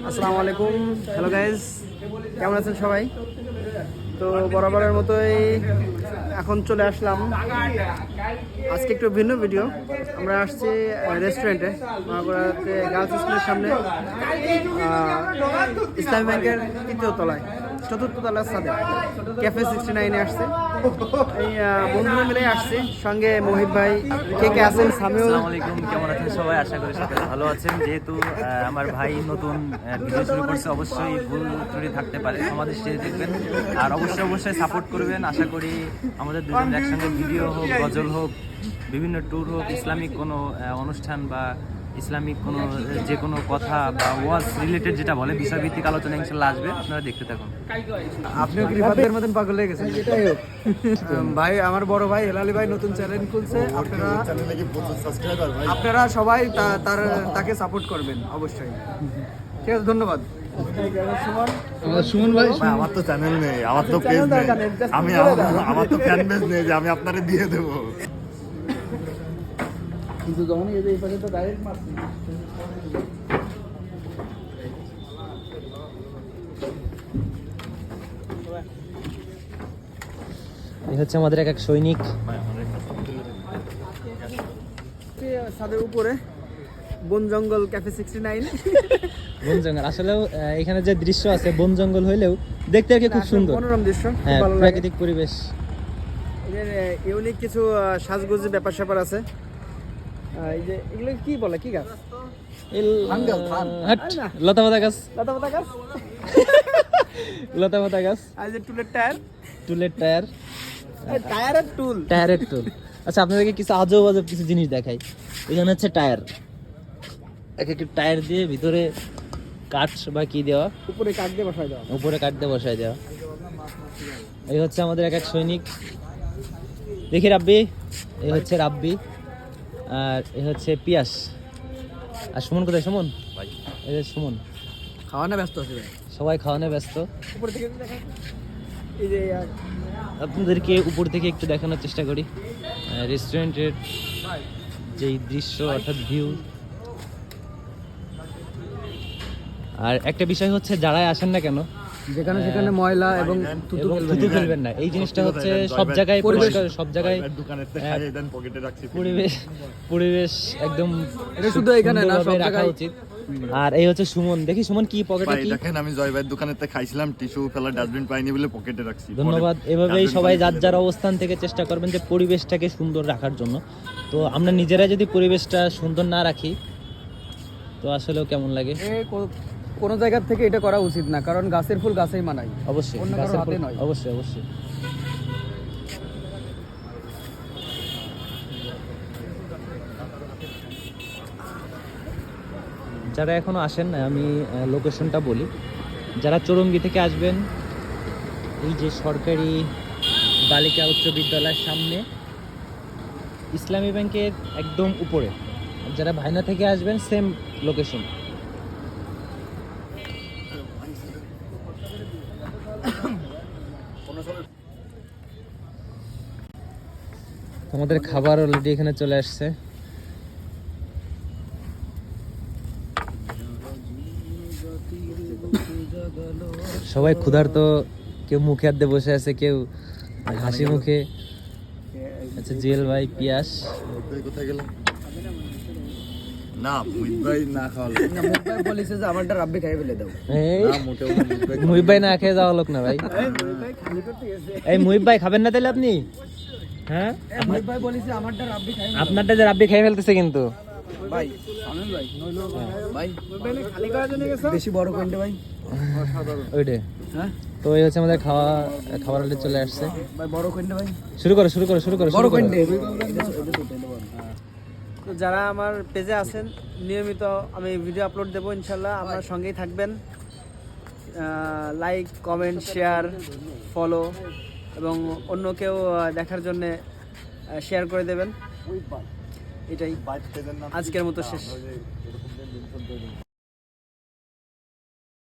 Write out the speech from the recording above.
আসসালামু আলাইকুম, hello guys, কেমন আছেন সবাই? তো বরাবরের মতোই এখন চলে আসলাম আজকে একটু ভিন্ন ভিডিও। আমরা আসছি রেস্টুরেন্টে, গার্লস স্কুলের সামনে, ইসলামী ব্যাংকের তৃতীয় তলায়, চতুর্থ তলার সাথে ক্যাফে 69-এ আসছে। এই বন্ধুরা মিলে আসছে, সঙ্গে মোহিত ভাই, কে আছেন, সামিউল। আসসালামু আলাইকুম, কেমন আছেন সবাই? আশা করি সবাই ভালো আছেন। যেহেতু আমার ভাই নতুন ভিডিও শুরু করছে, অবশ্যই ভুল ত্রুটি থাকতে পারে, আমাদের স্টেজে দেখবেন আর অবশ্যই সাপোর্ট করবেন। আশা করি আমাদের দুজনের একসঙ্গে ভিডিও হোক, গজল হোক, বিভিন্ন ট্যুর হোক, ইসলামিক কোনো অনুষ্ঠান বা ইসলামিক কোনো যে কোনো কথা বা ওয়াজ রিলেটেড যেটা বলে বিষয়ভিত্তিক আলোচনা ইনশাল্লাহ আসবে, আপনারা দেখতে থাকুন। আপনিও কি রিফাতের মতন পাগল হয়ে গেছেন? এটাই হোক ভাই, আমার বড় ভাই হেলালি ভাই নতুন চ্যানেল খুলছে, আপনারা সবাই তাকে সাপোর্ট করবেন অবশ্যই। ঠিক আছে, ধন্যবাদ। সুমন ভাই, আমার তো চ্যানেল নেই, আমার তো পেজ নেই, আমার তো ফ্যান পেজ নেই যে আমি আপনারে দিয়ে দেবো। কিন্তু যখন এই পাশে তো ডাইরেক্ট মারছি। এই হচ্ছে আমাদের এক সৈনিক ছাদের উপরে বন জঙ্গল ক্যাফে 69। বন জঙ্গল, আসলেও এখানে যে দৃশ্য আছে বন জঙ্গল হইলেও দেখতে আর কি খুব সুন্দর, মনোরম দৃশ্য, হ্যাঁ, ভালো লাগে। প্রাকৃতিক পরিবেশ। এদের ইউনিক কিছু সাজগোজের ব্যাপার স্যাপার আছে। এই যে এগুলো কি বলে, কি গাছ? লতাপাতা গাছ, লতাপাতা গাছ, লতাপাতা গাছ। আর যে টুলের টায়ার, টুলের টায়ার, টায়ার আর টুল, টায়ারের টুল। আচ্ছা, আপনাদেরকে কিছু আজব আজব কিছু জিনিস দেখাই। এখানে হচ্ছে টায়ার, এক একটা টায়ার দিয়ে ভিতরে কাঠ বা কি দেওয়া, উপরে কাঠ দিয়ে বসায় দেওয়া। উপরে কাঠ দিয়ে বসায় দেওয়া। এই হচ্ছে আমাদের এক সৈনিক, দেখি রাব্বি, এই হচ্ছে রাব্বি, আর এ হচ্ছে পিয়াস। আর সুমন কোথায়? সুমন ভাই, এই যে সুমন। খাওয়ানো ব্যস্ত আছে ভাই, সবাই খাওয়ানো ব্যস্ত। উপরে থেকে দেখা, এই যে আপনাদেরকে উপর থেকে একটু দেখানোর চেষ্টা করি রেস্টুরেন্টের যেই দৃশ্য, অর্থাৎ ভিউ। আর একটা বিষয় হচ্ছে, যারাই আসেন না কেন, যেখানে সেখানে ময়লা এবং থুতু থুতু ফেলবেন না। এই জিনিসটা হচ্ছে সব জায়গায় পরিষ্কার, সব জায়গায় দোকানের থেকে খাইয়ে দেন, পকেটে রাখছি। পরিবেশ একদম এটা শুধু এখানে না, সব রাখা জায়গায় উচিত। আর এই হচ্ছে সুমন, দেখি সুমন কি পকেটে কি। দেখেন, আমি জয় ভাইয়ের দোকানের থেকে খাইছিলাম, টিস্যু ফেলার ডাস্টবিন পাইনি বলে পকেটে রাখছি। ধন্যবাদ। এভাবেই সবাই যার যার অবস্থান থেকে চেষ্টা করবেন যে পরিবেশটাকে সুন্দর রাখার জন্য। তো আমরা নিজেরা যদি পরিবেশটা সুন্দর না রাখি, তো আসলেও কেমন লাগে। কোন জায়গা থেকে এটা করা উচিত না, কারণ গাছের ফুল গাছেই মানায়, অবশ্যই অন্য কারো গাছের হাতে ফুল, নয়। অবশ্যই অবশ্যই। যারা এখনো আসেন, আমি লোকেশনটা বলি। যারা চৌরঙ্গি থেকে আসবেন, এই যে সরকারি বালিকা উচ্চ বিদ্যালয়ের সামনে ইসলামী ব্যাংকের একদম উপরে। যারা ভাইনা থেকে আসবেন, সেম লোকেশন। আমাদের খাবার অলরেডি এখানে চলে আসছে। সবাই ক্ষুধার্ত, কেউ মুখে হাত দিয়ে বসে আছে, কেউ হাসি মুখে। আচ্ছা, জুয়েল ভাই, পিয়াস কোথায় গেল? না, মুহিত ভাই না খাওয়ালো। মুহিত ভাই বলেছে যে আমারটা রাব্বি খাই ফেলে দাও। মুহিত ভাই না খেয়ে যাওয়া লোক না ভাই। এই মুহিত ভাই খাবেন না তাহলে আপনি? হ্যাঁ, মুহিত ভাই বলেছে আমারটা রাব্বি খাই, আপনারটা যে রাব্বি খেয়ে ফেলতেছে কিন্তু ভাই। আনন্দ ভাই, ভাই খালি করার জন্য গেছো, বেশি বড় কোনটা ভাই? ওইটাই। হ্যাঁ, তো এই হচ্ছে আমাদের খাবার অলরেডি চলে আসছে। ভাই বড় কোনটা ভাই? শুরু করো। বড় কোনটা? তো যারা আমার পেজে আছেন, নিয়মিত আমি ভিডিও আপলোড দেবো ইনশাল্লাহ, আপনার সঙ্গেই থাকবেন। লাইক, কমেন্ট, শেয়ার, ফলো এবং অন্য কেউ দেখার জন্য শেয়ার করে দেবেন। এটাই আজকের মতো শেষ।